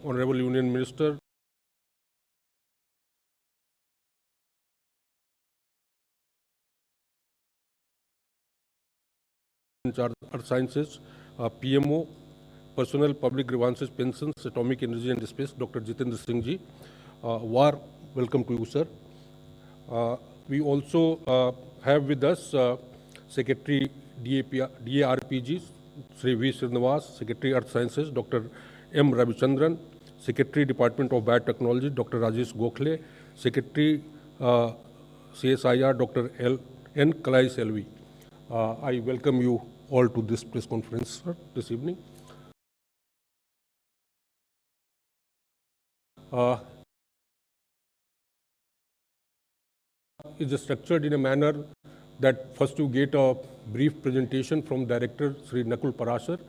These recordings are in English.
Honorable Union Minister, in charge of Earth Sciences, PMO, Personnel, Public Grievances, Pensions, Atomic Energy and Space, Dr. Jitendra Singh ji. War, welcome to you, sir. We also have with us Secretary DARPG, Sri V. Srinivas, Secretary Earth Sciences, Dr. M. Ravichandran, Secretary Department of Biotechnology, Dr. Rajesh Gokhale, Secretary CSIR, Dr. N. Kalai Selvi. I welcome you all to this press conference, sir, this evening. Is structured in a manner that first you get a brief presentation from Director Sri Nakul Parashar,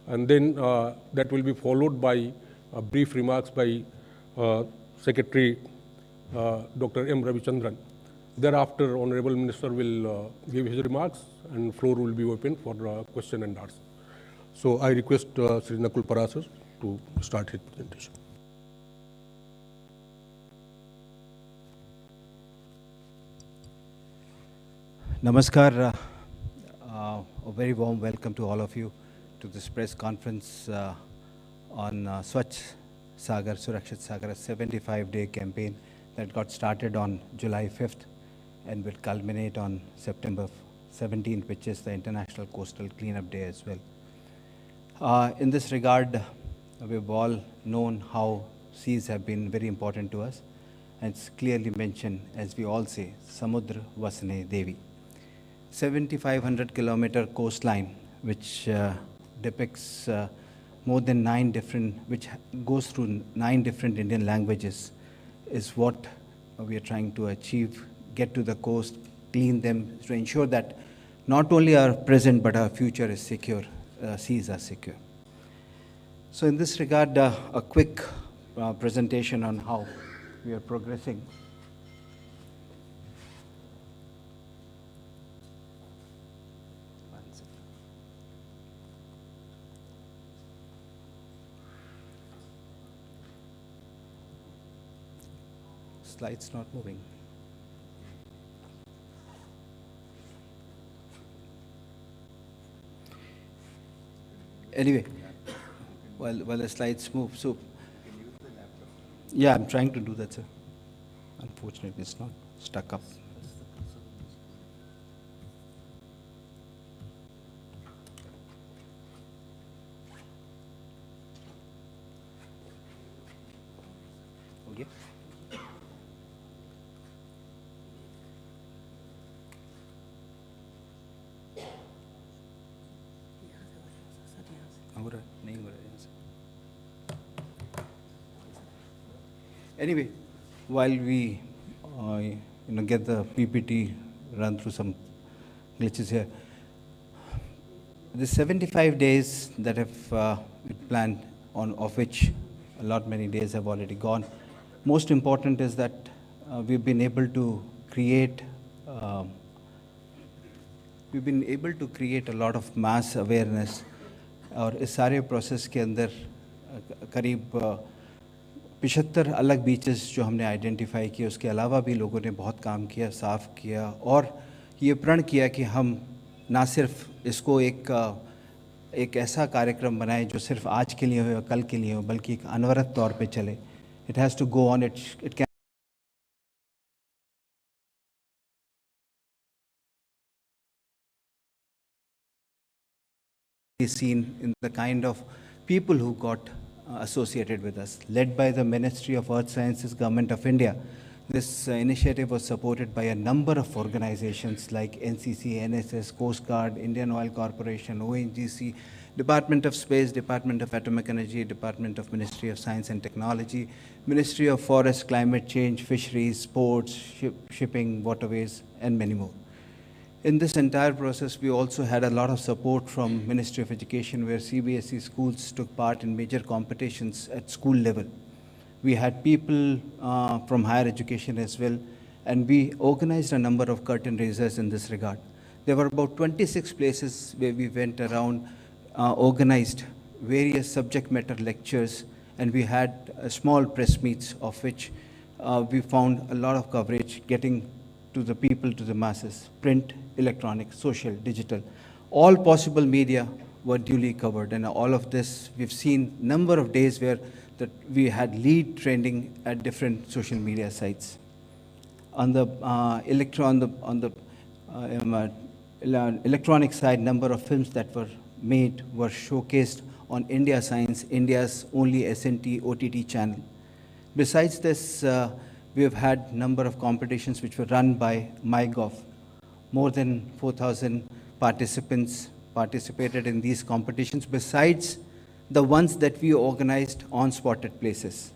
and then that will be followed by brief remarks by Secretary Dr. M. Ravichandran. Thereafter, Honorable Minister will give his remarks and floor will be open for question and answer. So I request Sri Nakul Parashar to start his presentation. Namaskar, a very warm welcome to all of you to this press conference on Swachh Sagar Surakshit Sagar, a 75-day campaign that got started on July 5th and will culminate on September 17th, which is the International Coastal Cleanup Day as well. In this regard, we've all known how seas have been very important to us, and it's clearly mentioned, as we all say, Samudra Vasane Devi. 7,500 kilometer coastline, which depicts more than 9 different, which goes through 9 different Indian languages, is what we are trying to achieve, get to the coast, clean them, to ensure that not only our present but our future is secure, seas are secure. So in this regard, a quick presentation on how we are progressing. Slides not moving. Anyway, while the slides move, so yeah, I'm trying to do that, sir. Unfortunately, it's not stuck up. Okay. Anyway, while we get the PPT, run through some glitches here. The 75 days that have planned, on of which many days have already gone. Most important is that we've been able to create a lot of mass awareness. और इस सारे process के अंदर करीब 75 अलग beaches जो हमने identify किए, उसके अलावा भी लोगों ने बहुत काम किया, साफ़ किया और ये प्रण किया कि हम ना सिर्फ इसको एक ऐसा कार्यक्रम बनाएं जो सिर्फ आज के लिए हो या कल के लिए हो, बल्कि एक अनवरत तौर पे चले. It has to go on, it can be seen in the kind of people who got associated with us, led by the Ministry of Earth Sciences, Government of India. This initiative was supported by a number of organizations like NCC, NSS, Coast Guard, Indian Oil Corporation, ONGC, Department of Space, Department of Atomic Energy, Department of Ministry of Science and Technology, Ministry of Forest, Climate Change, Fisheries, Sports, Shipping, Waterways, and many more. In this entire process, we also had a lot of support from Ministry of Education, where CBSE schools took part in major competitions at school level. We had people from higher education as well, and we organized a number of curtain raisers in this regard. There were about 26 places where we went around, organized various subject matter lectures, and we had small press meets of which we found a lot of coverage getting to the people, to the masses, print, electronic, social, digital. All possible media were duly covered, and all of this, we've seen number of days where that we had lead trending at different social media sites. On the electronic side, number of films that were made were showcased on India Science, India's only SNT OTT channel. Besides this, we have had number of competitions which were run by MyGov. More than 4,000 participants participated in these competitions, besides the ones that we organized on spotted places.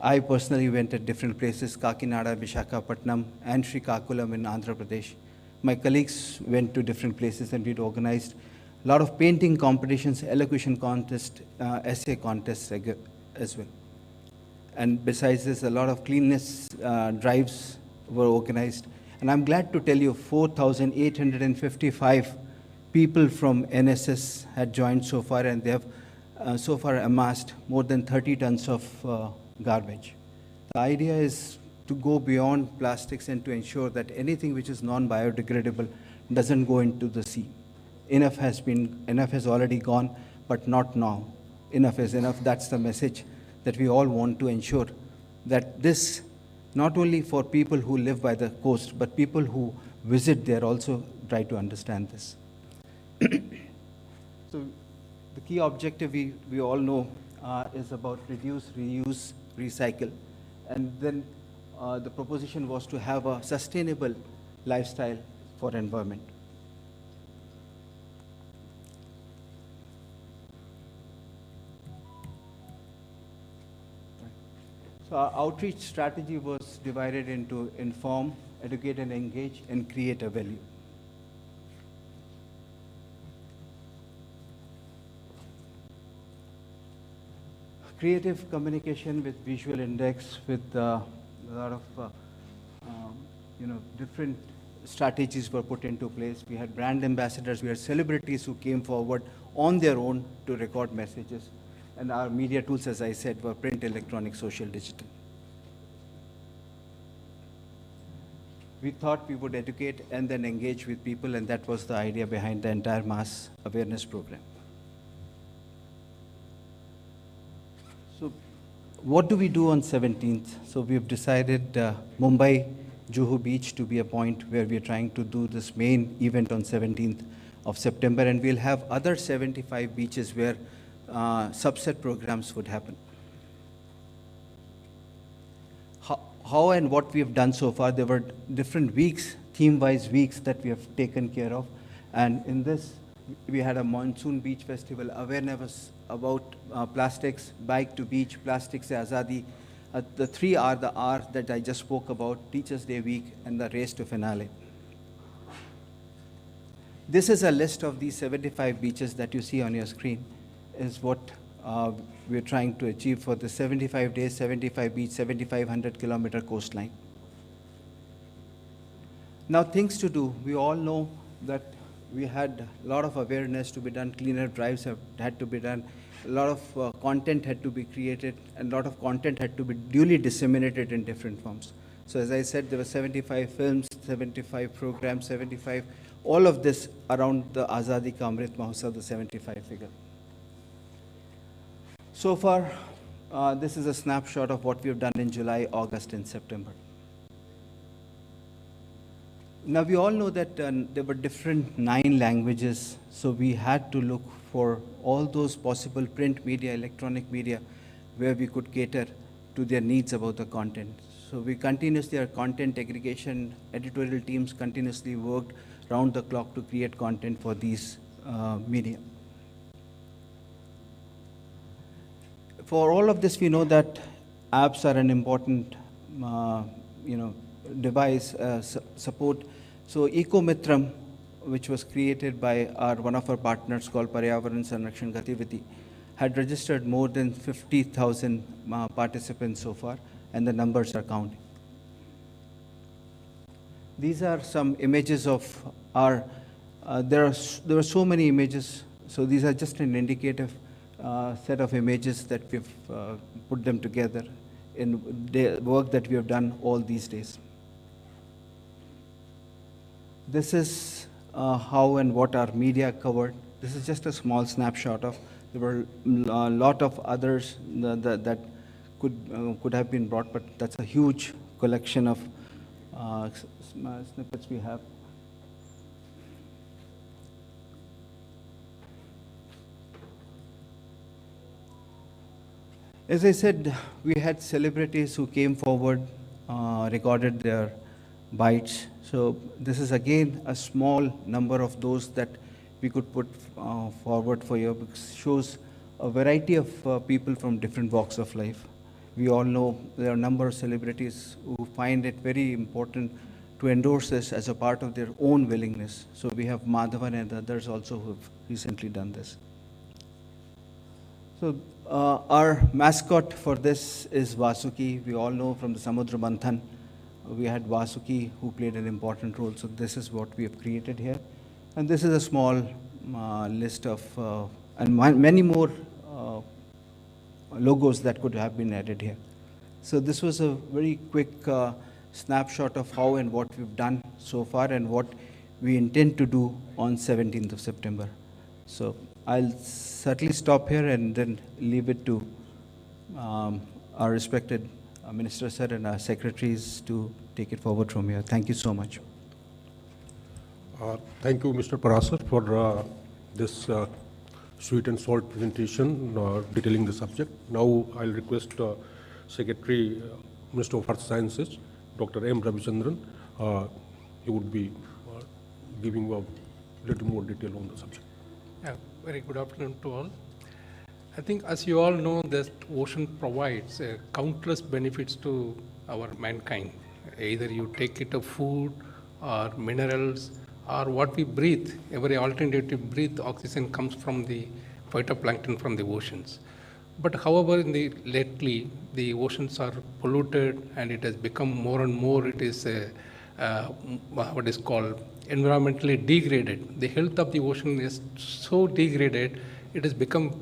I personally went at different places, Kakinada, Visakhapatnam, and Srikakulam in Andhra Pradesh. My colleagues went to different places, and we'd organized a lot of painting competitions, elocution contests, essay contests as well. And besides this, a lot of cleanliness drives were organized. And I'm glad to tell you 4,855 people from NSS had joined so far, and they have so far amassed more than 30 tons of garbage. The idea is to go beyond plastics and to ensure that anything which is non-biodegradable doesn't go into the sea. Enough has already gone, but not now. Enough is enough. That's the message that we all want to ensure, that this, not only for people who live by the coast, but people who visit there also try to understand this. So the key objective we all know is about reduce, reuse, recycle. And then the proposition was to have a sustainable lifestyle for environment. So our outreach strategy was divided into inform, educate and engage, and create a value. Creative communication with visual index, with a lot of different strategies were put into place. We had brand ambassadors, we had celebrities who came forward on their own to record messages. And our media tools, as I said, were print, electronic, social, digital. We thought we would educate and then engage with people, and that was the idea behind the entire mass awareness program. So what do we do on 17th? So we've decided Mumbai, Juhu Beach to be a point where we're trying to do this main event on 17th of September, and we'll have other 75 beaches where subset programs would happen. How and what we have done so far, there were different weeks, theme-wise weeks that we have taken care of. And in this, we had a monsoon beach festival, awareness about plastics, bike to beach, Plastics Se Azadi. The three are the R that I just spoke about, Teachers Day week, and the race to finale. This is a list of these 75 beaches that you see on your screen, is what we're trying to achieve for the 75 days, 75 beach, 7,500 kilometer coastline. Now things to do. We all know that we had a lot of awareness to be done, cleaner drives had to be done, a lot of content had to be created, and a lot of content had to be duly disseminated in different forms. So as I said, there were 75 films, 75 programs, 75, all of this around the Azadi Ka Amrit Mahotsav, the 75 figure. So far, this is a snapshot of what we have done in July, August, and September. Now, we all know that there were different 9 languages, so we had to look for all those possible print media, electronic media, where we could cater to their needs about the content. So we continuously, our content aggregation, editorial teams continuously worked round the clock to create content for these media. For all of this, we know that apps are an important, device support. So EcoMitram, which was created by one of our partners called Paryavaran Sanrakshan Gativiti, had registered more than 50,000 participants so far, and the numbers are counting. These are some images of our. There are so many images. So these are just an indicative set of images that we've put them together in the work that we have done all these days. This is how and what our media covered. This is just a small snapshot of. There were a lot of others that could have been brought, but that's a huge collection of snippets we have. As I said, we had celebrities who came forward, recorded their bytes. So this is again a small number of those that we could put forward for you, because it shows a variety of people from different walks of life. We all know there are a number of celebrities who find it very important to endorse this as a part of their own willingness. So we have Madhavan and others also who have recently done this. So our mascot for this is Vasuki. We all know from the Samudra Manthan, we had Vasuki who played an important role. So this is what we have created here. And this is a small list of, and many more logos that could have been added here. So this was a very quick snapshot of how and what we've done so far and what we intend to do on 17th of September. So I'll certainly stop here and then leave it to our respected Minister Sir and our secretaries to take it forward from here. Thank you so much. Thank you, Mr. Parasar, for this sweet and salt presentation detailing the subject. Now I'll request Secretary, Minister of Earth Sciences, Dr. M. Ravichandran. He would be giving a little more detail on the subject. Yeah, very good afternoon to all. I think, as you all know, that ocean provides countless benefits to our mankind. Either you take it of food or minerals or what we breathe. Every alternative breathe, oxygen comes from the phytoplankton from the oceans. But however, lately the oceans are polluted and it has become more and more, it is what is called environmentally degraded. The health of the ocean is so degraded, it has become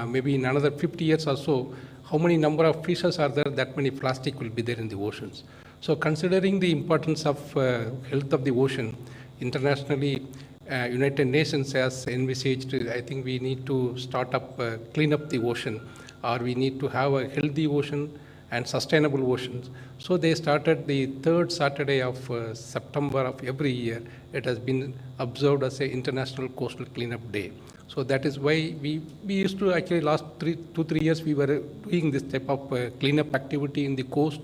maybe in another 50 years or so, how many number of fishes are there, that many plastic will be there in the oceans. So considering the importance of health of the ocean, internationally, United Nations has envisaged, I think we need to start up, clean up the ocean, or we need to have a healthy ocean and sustainable oceans. So they started the third Saturday of September of every year. It has been observed as an International Coastal Cleanup Day. So that is why we used to actually last 2-3 years we were doing this type of cleanup activity in the coast.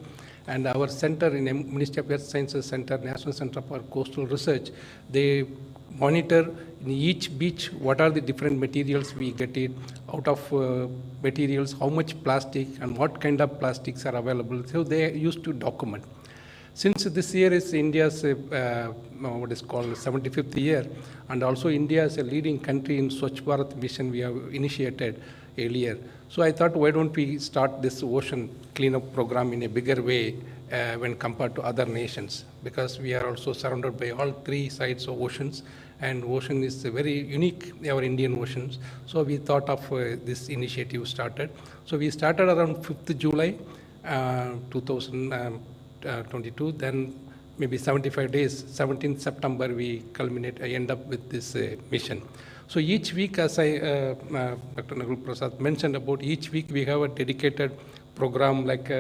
And our center in Ministry of Earth Sciences Center, National Center for Coastal Research, they monitor in each beach what are the different materials we get it, out of materials, how much plastic and what kind of plastics are available. So they used to document. Since this year is India's what is called 75th year, and also India is a leading country in Swachh Bharat mission we have initiated earlier. So I thought, why don't we start this ocean cleanup program in a bigger way when compared to other nations, because we are also surrounded by all three sides of oceans, and ocean is very unique, our Indian oceans. So we thought of this initiative started. So we started around 5th July 2022, then maybe 75 days, 17th September we end up with this mission. So each week, as Dr. Nagul Prasad mentioned about, each week we have a dedicated program like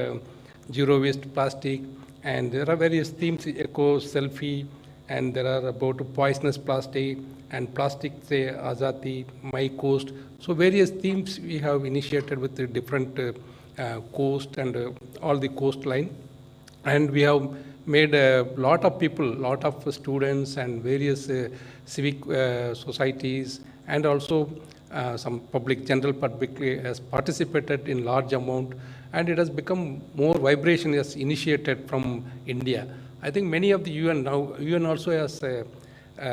zero waste plastic, and there are various themes, eco, selfie, and there are about poisonous plastic and plastic, say, Azati, My Coast. So various themes we have initiated with the different coast and all the coastline. And we have made a lot of people, lot of students and various civic societies, and also some general public has participated in large amount, and it has become more vibration is initiated from India. I think many of the UN also has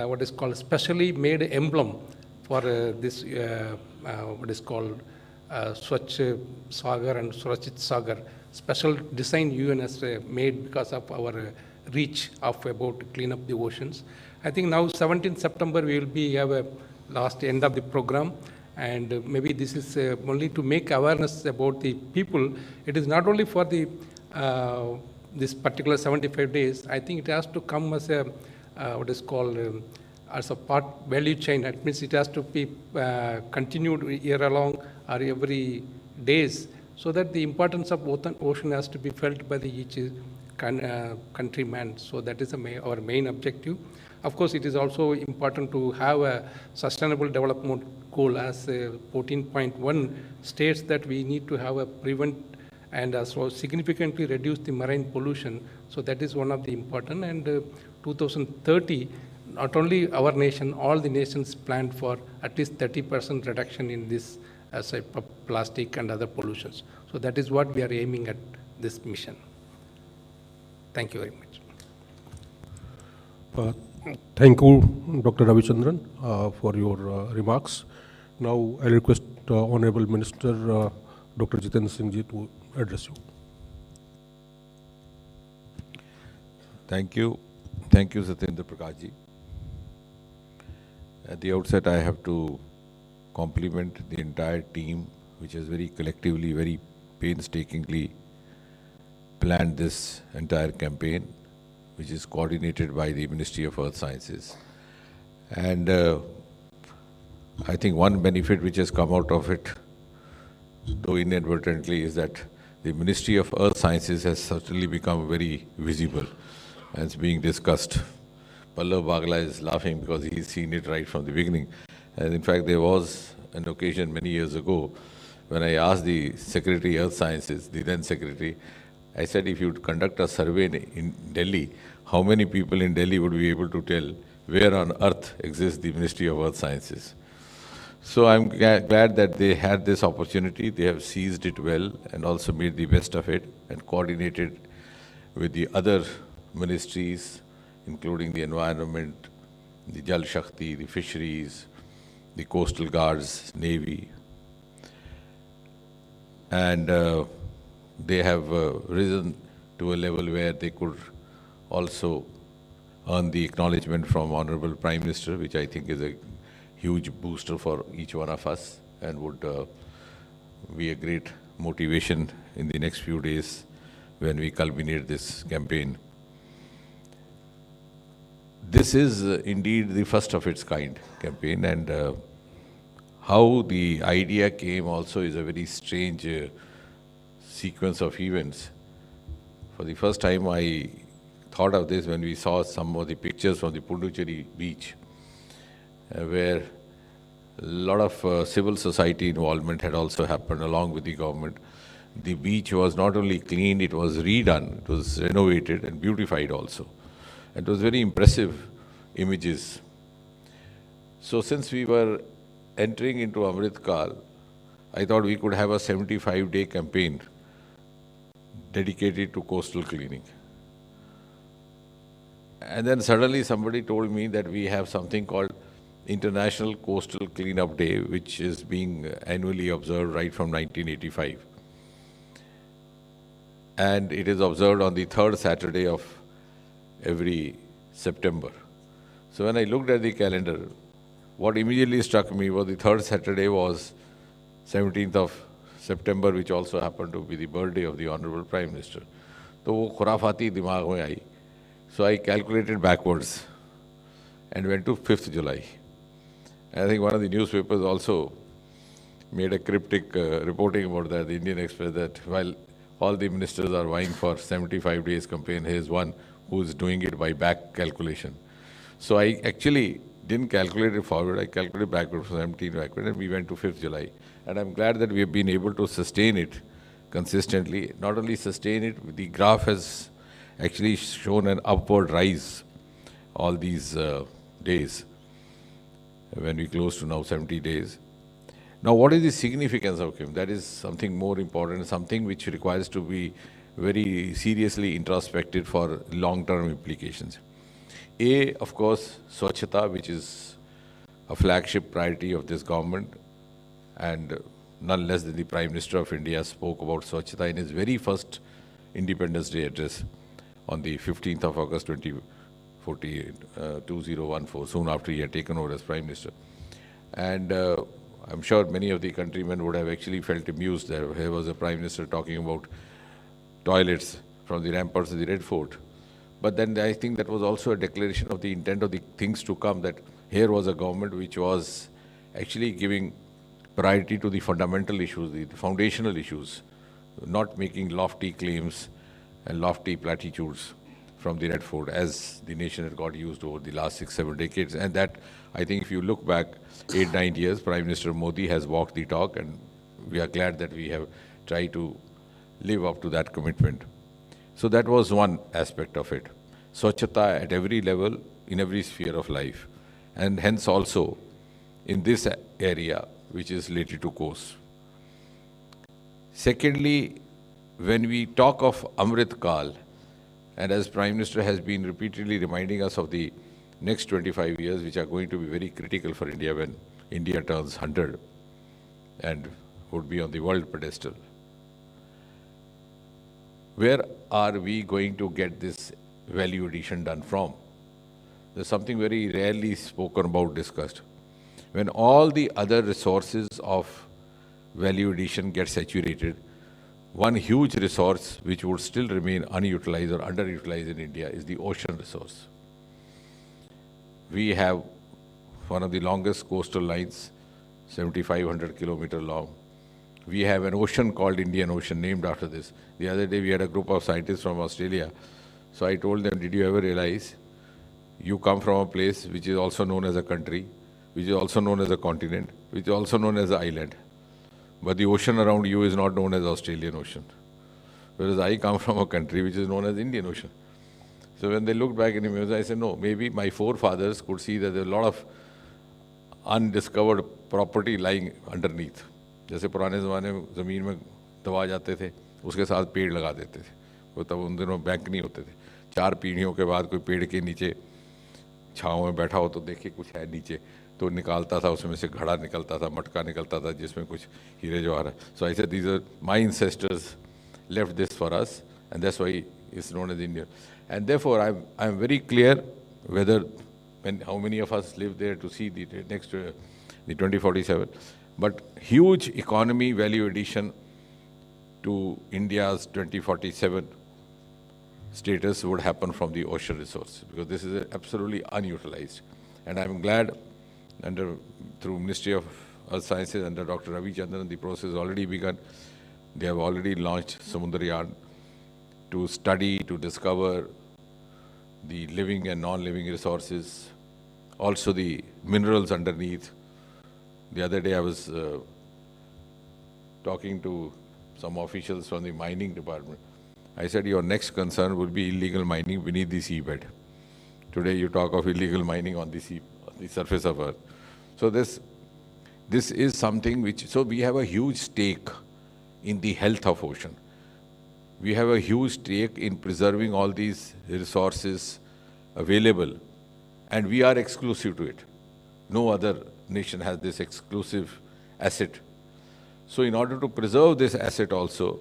what is called specially made emblem for this what is called Swachh Sagar and Surakshit Sagar. Special design UN has made because of our reach of about clean up the oceans. I think now 17th September we will have a last end of the program, And maybe this is only to make awareness about the people. It is not only for the this particular 75 days. I think it has to come as a what is called as a part value chain. That means it has to be continued year along or every days, so that the importance of ocean has to be felt by the each countryman. So that is our main objective. Of course, it is also important to have a sustainable development goal, as 14.1 states that we need to have a prevent and also significantly reduce the marine pollution. So that is one of the important. And 2030, not only our nation, all the nations planned for at least 30% reduction in this as a plastic and other pollutions. So that is what we are aiming at this mission. Thank you very much. Thank you, Dr. Ravichandran, for your remarks. Now, I request Honorable Minister Dr. Jitendra Singh ji to address you. Thank you. Thank you, Satyendra Prakash ji. At the outset, I have to compliment the entire team, which has very collectively, very painstakingly planned this entire campaign, which is coordinated by the Ministry of Earth Sciences. And I think one benefit which has come out of it, though inadvertently, is that the Ministry of Earth Sciences has certainly become very visible and it's being discussed. Pallav Bagla is laughing because he's seen it right from the beginning. And in fact, there was an occasion many years ago when I asked the Secretary of Earth Sciences, the then Secretary, I said, if you conduct a survey in Delhi, how many people in Delhi would be able to tell where on earth exists the Ministry of Earth Sciences? So I'm glad that they had this opportunity. They have seized it well and also made the best of it and coordinated with the other ministries, including the environment, the Jal Shakti, the fisheries, the coastal guards, navy. And they have risen to a level where they could also earn the acknowledgement from Honorable Prime Minister, which I think is a huge booster for each one of us and would be a great motivation in the next few days when we culminate this campaign. This is indeed the first of its kind campaign, and how the idea came also is a very strange sequence of events. For the first time I thought of this when we saw some of the pictures from the Pondicherry beach, where a lot of civil society involvement had also happened along with the government. The beach was not only cleaned, it was redone, it was renovated and beautified also. It was very impressive images. So since we were entering into Amrit Kal, I thought we could have a 75-day campaign dedicated to coastal cleaning. And then suddenly somebody told me that we have something called International Coastal Cleanup Day, which is being annually observed right from 1985. And it is observed on the third Saturday of every September. So when I looked at the calendar, what immediately struck me was the third Saturday was 17th of September, which also happened to be the birthday of the Honorable Prime Minister. So wo khurafati dimag mein aayi. So I calculated backwards and went to 5th July. I think one of the newspapers also made a cryptic reporting about that, the Indian Express, that while all the ministers are vying for 75 days campaign, here's one who's doing it by back calculation. So I actually didn't calculate it forward, I calculated backward from 17 backward, and we went to 5th July. And I'm glad that we have been able to sustain it consistently. Not only sustain it, the graph has actually shown an upward rise all these days, when we close to now 70 days. Now, what is the significance of him? That is something more important, something which requires to be very seriously introspected for long-term implications. A, of course, Swachhata, which is a flagship priority of this government, and none less than the Prime Minister of India spoke about Swachhata in his very first Independence Day address on the 15th of August 2014, soon after he had taken over as Prime Minister. And I'm sure many of the countrymen would have actually felt amused that here was a Prime Minister talking about toilets from the ramparts of the Red Fort. But then I think that was also a declaration of the intent of the things to come, that here was a government which was actually giving priority to the fundamental issues, the foundational issues, not making lofty claims and lofty platitudes from the Red Fort as the nation had got used over the last 6-7 decades. And that, I think if you look back 8-9 years, Prime Minister Modi has walked the talk, and we are glad that we have tried to live up to that commitment. So that was one aspect of it. Swachhata at every level, in every sphere of life, and hence also in this area which is related to course. Secondly, when we talk of Amrit Kal, and as Prime Minister has been repeatedly reminding us of the next 25 years, which are going to be very critical for India when India turns 100 and would be on the world pedestal. Where are we going to get this value addition done from? There's something very rarely spoken about, discussed. When all the other resources of value addition get saturated, one huge resource which would still remain unutilized or underutilized in India is the ocean resource. We have one of the longest coastal lines, 7,500 kilometers long. We have an ocean called Indian Ocean, named after this. The other day we had a group of scientists from Australia. So I told them, did you ever realize you come from a place which is also known as a country, which is also known as a continent, which is also known as an island. But the ocean around you is not known as Australian Ocean. Whereas I come from a country which is known as Indian Ocean. So when they looked back in the museum, I said, no, maybe my forefathers could see that there are a lot of undiscovered property lying underneath. जैसे पुराने ज़माने में ज़मीन में दबा जाते थे, उसके साथ पेड़ लगा देते थे. वो तब उन दिनों बैंक नहीं होते थे. 4 पीढ़ियों के बाद कोई पेड़ के नीचे छाँव में बैठा हो तो देखिए कुछ है नीचे, तो निकालता था, उसमें से घड़ा निकलता था, मटका निकलता था जिसमें कुछ हीरे जवाहर है. So I said, these are my ancestors left this for us, and that's why it's known as India. And therefore, I'm very clear whether, how many of us live there to see the next, the 2047, but huge economy value addition to India's 2047 status would happen from the ocean resource, because this is absolutely unutilized. And I'm glad through Ministry of Earth Sciences under Dr. Ravi Chandran, the process has already begun. They have already launched Samundaryaan to study, to discover the living and non-living resources, also the minerals underneath. The other day I was talking to some officials from the mining department. I said, your next concern will be illegal mining beneath the seabed. Today you talk of illegal mining on the sea, on the surface of Earth. So this is something which, so we have a huge stake in the health of ocean. We have a huge stake in preserving all these resources available, and we are exclusive to it. No other nation has this exclusive asset. So in order to preserve this asset also,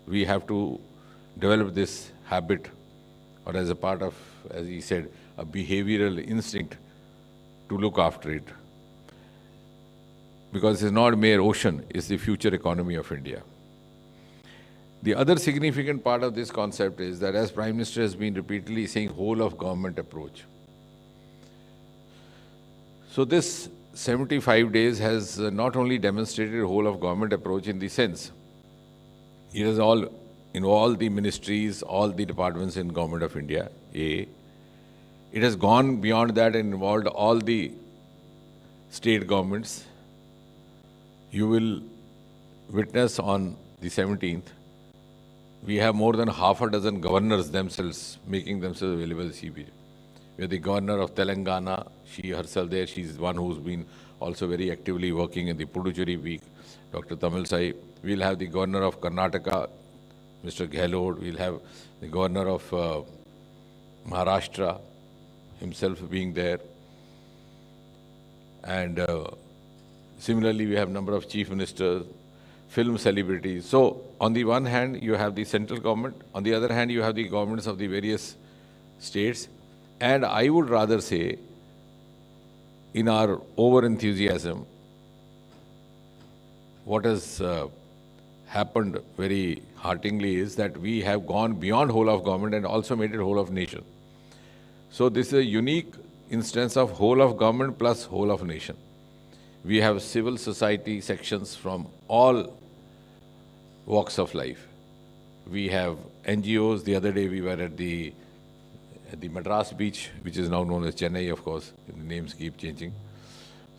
we have to develop this habit, or as a part of, as he said, a behavioral instinct to look after it. Because it's not mere ocean, it's the future economy of India. The other significant part of this concept is that, as Prime Minister has been repeatedly saying, whole of government approach. So this 75 days has not only demonstrated a whole of government approach in the sense, it has all involved the ministries, all the departments in Government of India, A. It has gone beyond that and involved all the state governments. You will witness on the 17th, we have more than half a dozen governors themselves making themselves available to CBJ. We have the governor of Telangana, she herself there, she's one who's been also very actively working in the Puducherry week, Dr. Tamil Sai. We'll have the governor of Karnataka, Mr. Gehlot. We'll have the governor of Maharashtra himself being there. And similarly, we have a number of chief ministers, film celebrities. So on the one hand, you have the central government. On the other hand, you have the governments of the various states. And I would rather say, in our over-enthusiasm, what has happened very hearteningly is that we have gone beyond whole of government and also made it whole of nation. So this is a unique instance of whole of government plus whole of nation. We have civil society sections from all walks of life. We have NGOs. The other day we were at the Madras beach, which is now known as Chennai, of course. The names keep changing.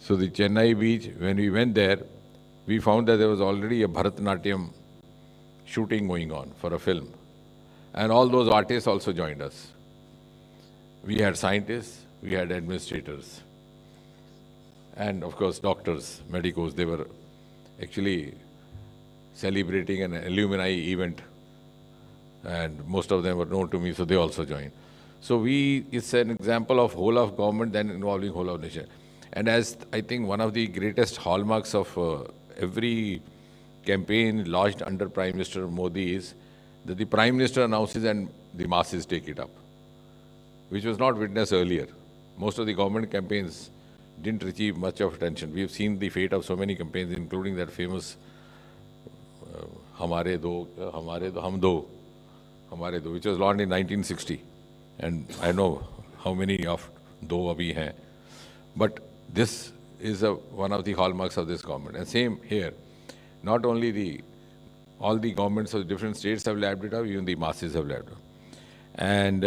So the Chennai beach, when we went there, we found that there was already a Bharatanatyam shooting going on for a film. And all those artists also joined us. We had scientists, we had administrators, and of course doctors, medicos. They were actually celebrating an alumni event, and most of them were known to me, so they also joined. So it's an example of whole of government then involving whole of nation. And as I think one of the greatest hallmarks of every campaign launched under Prime Minister Modi is that the Prime Minister announces and the masses take it up, which was not witnessed earlier. Most of the government campaigns didn't receive much of attention. We have seen the fate of so many campaigns, including that famous Hamare Do, Hum Do, which was launched in 1960. And I know how many of Do abhi hain. But this is one of the hallmarks of this government. And same here. Not only all the governments of different states have lapped it up, even the masses have lapped it up. And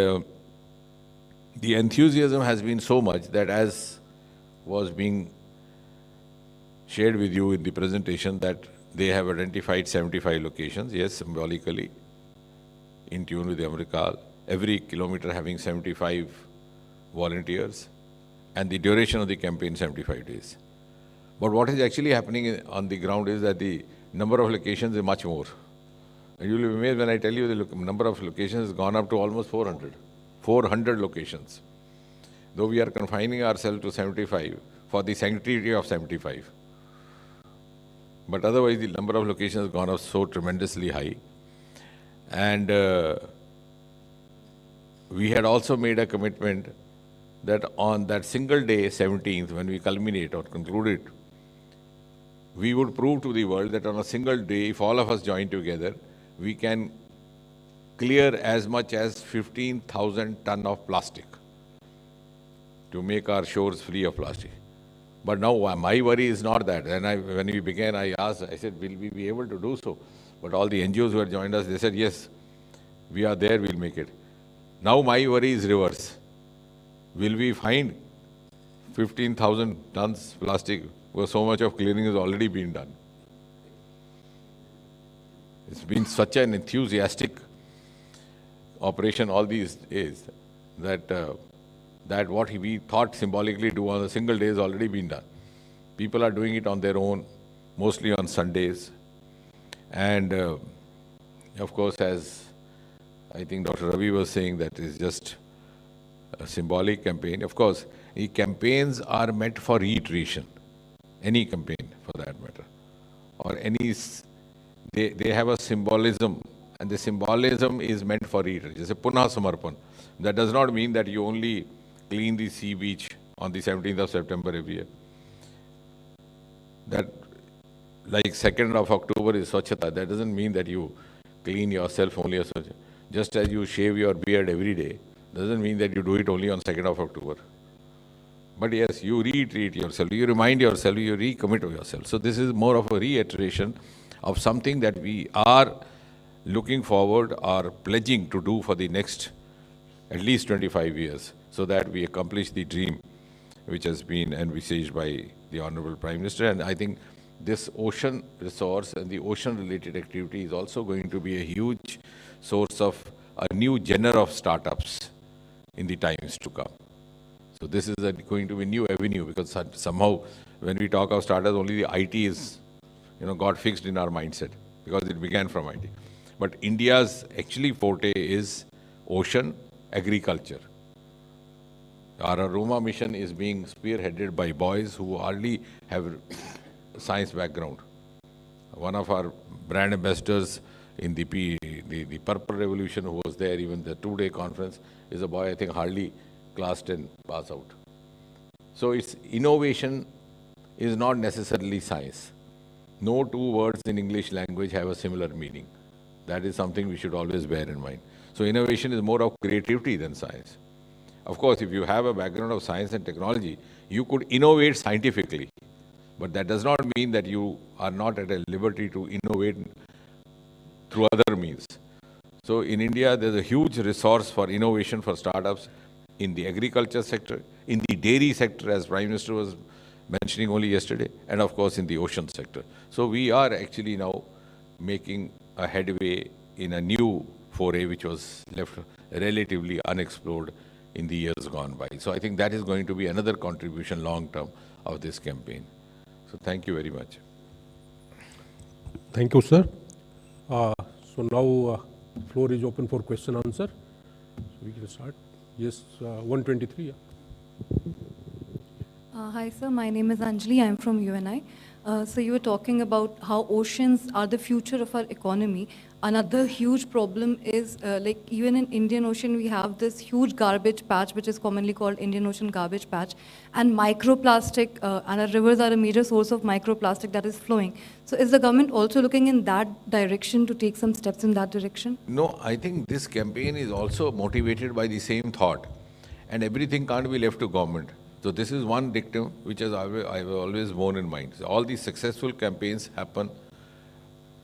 the enthusiasm has been so much that, as was being shared with you in the presentation, that they have identified 75 locations, yes, symbolically, in tune with the Americal, every kilometer having 75 volunteers, and the duration of the campaign 75 days. But what is actually happening on the ground is that the number of locations is much more. And you will be amazed when I tell you the number of locations has gone up to almost 400. 400 locations. Though we are confining ourselves to 75 for the sanctity of 75. But otherwise the number of locations has gone up so tremendously high. And we had also made a commitment that on that single day, 17th, when we culminate or conclude it, we would prove to the world that on a single day, if all of us join together, we can clear as much as 15,000 tons of plastic to make our shores free of plastic. But now my worry is not that. And when we began, I said, will we be able to do so? But all the NGOs who had joined us, they said, yes, we are there, we'll make it. Now my worry is reverse. Will we find 15,000 tons plastic where so much of clearing has already been done? It's been such an enthusiastic operation all these days that what we thought symbolically do on a single day has already been done. People are doing it on their own, mostly on Sundays. And of course, as I think Dr. Ravi was saying, that is just a symbolic campaign. Of course, the campaigns are meant for reiteration. Any campaign, for that matter. Or they have a symbolism, and the symbolism is meant for reiteration. It's a Punha Samarpan. That does not mean that you only clean the sea beach on the 17th of September every year. That, like 2nd of October is Swachhata, that doesn't mean that you clean yourself only as such. Just as you shave your beard every day, doesn't mean that you do it only on 2nd of October. But yes, you reiterate yourself, you remind yourself, you recommit yourself. So this is more of a reiteration of something that we are looking forward or pledging to do for the next at least 25 years, so that we accomplish the dream which has been envisaged by the Honorable Prime Minister. And I think this ocean resource and the ocean-related activity is also going to be a huge source of a new genre of startups in the times to come. So this is going to be a new avenue, because somehow when we talk of startups, only the IT is, got fixed in our mindset, because it began from IT. But India's actually forte is ocean agriculture. Our Aroma mission is being spearheaded by boys who hardly have science background. One of our brand ambassadors in the Purple Revolution, who was there, even the 2-day conference, is a boy, I think, hardly class 10 pass out. So it's innovation is not necessarily science. no two words in English language have a similar meaning. That is something we should always bear in mind. So innovation is more of creativity than science. Of course, if you have a background of science and technology, you could innovate scientifically. But that does not mean that you are not at a liberty to innovate through other means. So in India, there's a huge resource for innovation for startups in the agriculture sector, in the dairy sector, as Prime Minister was mentioning only yesterday, and of course in the ocean sector. So we are actually now making a headway in a new foray which was left relatively unexplored in the years gone by. So I think that is going to be another contribution long term of this campaign. So thank you very much. Thank you, sir. So now floor is open for question answer. So we can start. Yes, 123. Yeah. Hi, sir. My name is Anjali. I'm from UNI. So you were talking about how oceans are the future of our economy. Another huge problem is, like even in Indian Ocean, we have this huge garbage patch, which is commonly called Indian Ocean garbage patch. And microplastic, and our rivers are a major source of microplastic that is flowing. So is the government also looking in that direction to take some steps in that direction? No, I think this campaign is also motivated by the same thought. And everything can't be left to government. So this is one dictum which I've always borne in mind. So all these successful campaigns happen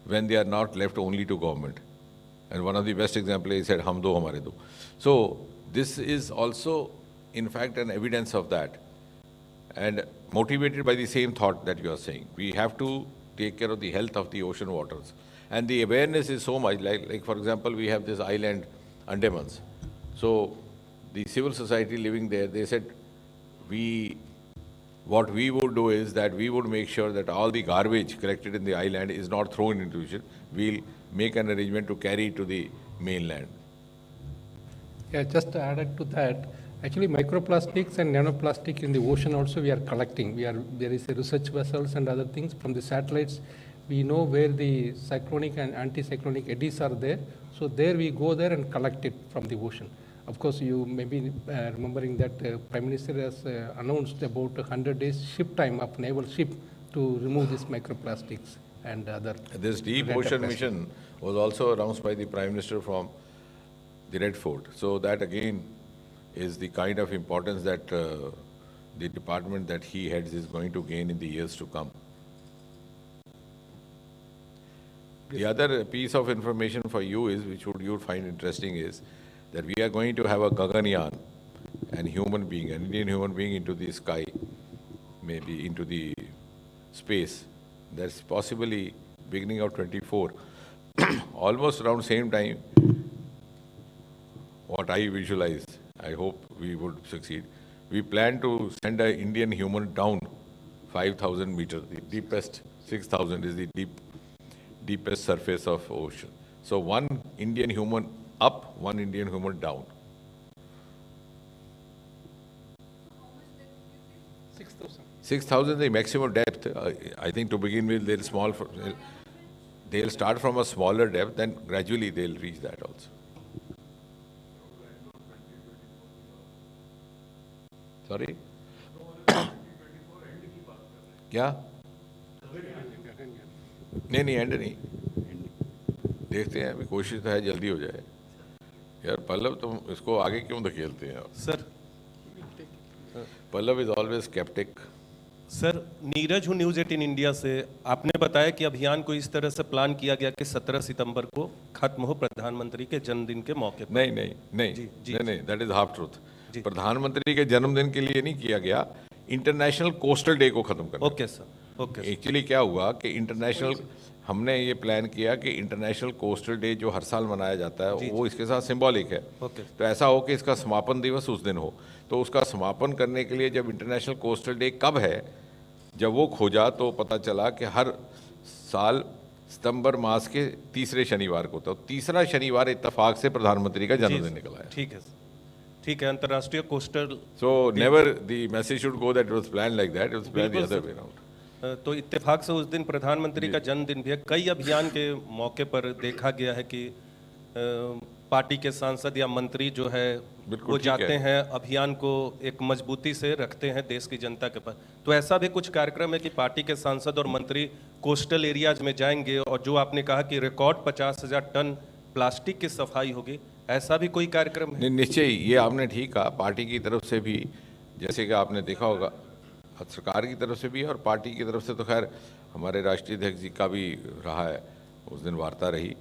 when they are not left only to government. And one of the best examples is said, "Hum do hamare do." So this is also, in fact, an evidence of that. And motivated by the same thought that you are saying. We have to take care of the health of the ocean waters. And the awareness is so much, like for example, we have this island, Andamans. So the civil society living there, they said, what we would do is that we would make sure that all the garbage collected in the island is not thrown into the ocean. We'll make an arrangement to carry it to the mainland. Yeah, just to add to that, actually microplastics and nanoplastic in the ocean also we are collecting. There is a research vessels and other things from the satellites. We know where the cyclonic and anticyclonic eddies are there. So there we go there and collect it from the ocean. Of course, you may be remembering that Prime Minister has announced about 100 days ship time of naval ship to remove these microplastics and other. This deep ocean mission was also announced by the Prime Minister from the Red Fort. So that again is the kind of importance that the department that he heads is going to gain in the years to come. The other piece of information for you is, which you'll find interesting, is that we are going to have a Gaganyaan, an Indian human being into the sky, maybe into the space. That's possibly beginning of 24. Almost around same time, what I visualize, I hope we would succeed. We plan to send an Indian human down 5,000 meters. The deepest 6,000 is the deepest surface of ocean. So one Indian human up, one Indian human down. 6,000. 6,000 is the maximum depth. I think to begin with, they'll start from a smaller depth, then gradually they'll reach that also. Sorry? क्या? नहीं and नहीं, देखते हैं, अभी कोशिश तो है जल्दी हो जाए। यार पल्लव, तुम इसको आगे क्यों धकेलते हैं? Sir, Pallav is always skeptic. Sir Neeraj हूँ न्यूज़ 18 इंडिया से। आपने बताया कि अभियान को इस तरह से प्लान किया गया कि 17 सितंबर को खत्म हो प्रधानमंत्री के जन्मदिन के मौके पर। नहीं, दैट इज हाफ ट्रूथ। प्रधानमंत्री के जन्मदिन के लिए नहीं किया गया, इंटरनेशनल कोस्टल डे को खत्म करना। Okay sir, okay. एक्चुअली क्या हुआ कि हमने ये प्लान किया कि इंटरनेशनल कोस्टल डे जो हर साल मनाया जाता है वो इसके साथ सिंबॉलिक है। तो ऐसा हो कि इसका समापन दिवस उस दिन हो, तो उसका समापन करने के लिए जब इंटरनेशनल कोस्टल डे कब है, जब वो खोजा तो पता चला कि हर साल सितंबर मास के तीसरे शनिवार को, तो तीसरा शनिवार इत्तेफाक से प्रधानमंत्री का जन्मदिन निकला है। ठीक है, ठीक है। अंतर्राष्ट्रीय coastal, so never the message should go that it was plan like that, it was plan the other way around. तो इत्तेफाक से उस दिन प्रधानमंत्री का जन्मदिन भी है। कई अभियान के मौके पर देखा गया है कि पार्टी के सांसद या मंत्री जो है बिल्कुल वो ठीक जाते है। हैं, अभियान को एक मजबूती से रखते हैं देश की जनता के पास। तो ऐसा भी कुछ कार्यक्रम है कि पार्टी के सांसद और मंत्री कोस्टल एरियाज में जाएंगे और जो आपने कहा कि रिकॉर्ड 50,000 टन प्लास्टिक की सफाई होगी, ऐसा भी कोई कार्यक्रम है? नहीं, निश्चय ही, ये आपने ठीक कहा। पार्टी की तरफ से भी, जैसे कि आपने देखा होगा, सरकार की तरफ से भी और पार्टी की तरफ से तो खैर हमारे राष्ट्रीय अध्यक्ष जी का भी रहा है, उस दिन वार्ता रही।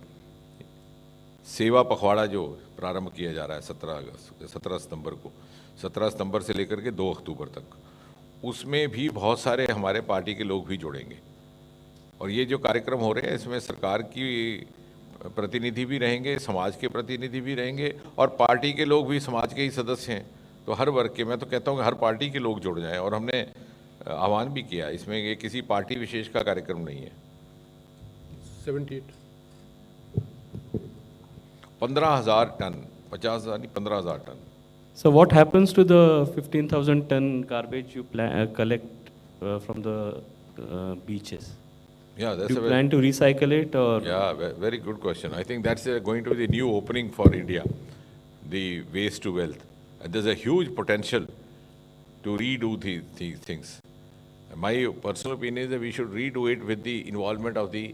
सेवा पखवाड़ा जो प्रारंभ किया जा रहा है 17 सितंबर को, 17 सितंबर से लेकर के 2 अक्टूबर तक, उसमें भी बहुत सारे हमारे पार्टी के लोग भी जुड़ेंगे। और ये जो कार्यक्रम हो रहे हैं इसमें सरकार की प्रतिनिधि भी रहेंगे, समाज के प्रतिनिधि भी रहेंगे और पार्टी के लोग भी समाज के ही सदस्य हैं। तो हर वर्ग के, मैं तो कहता हूँ कि हर पार्टी के लोग जुड़ जाएं। और हमने आह्वान भी किया, इसमें ये किसी पार्टी विशेष का कार्यक्रम नहीं है। 78 15,000 टन, 50,000 नहीं, 15,000 ton. So what happens to the 15,000 ton garbage you collect from the beaches? Yeah, that's Do you a plan to recycle it or? Yeah, very good question. I think that's going to be the new opening for India, the waste to wealth. And there's a huge potential to redo these things. My personal opinion is that we should redo it with the involvement of the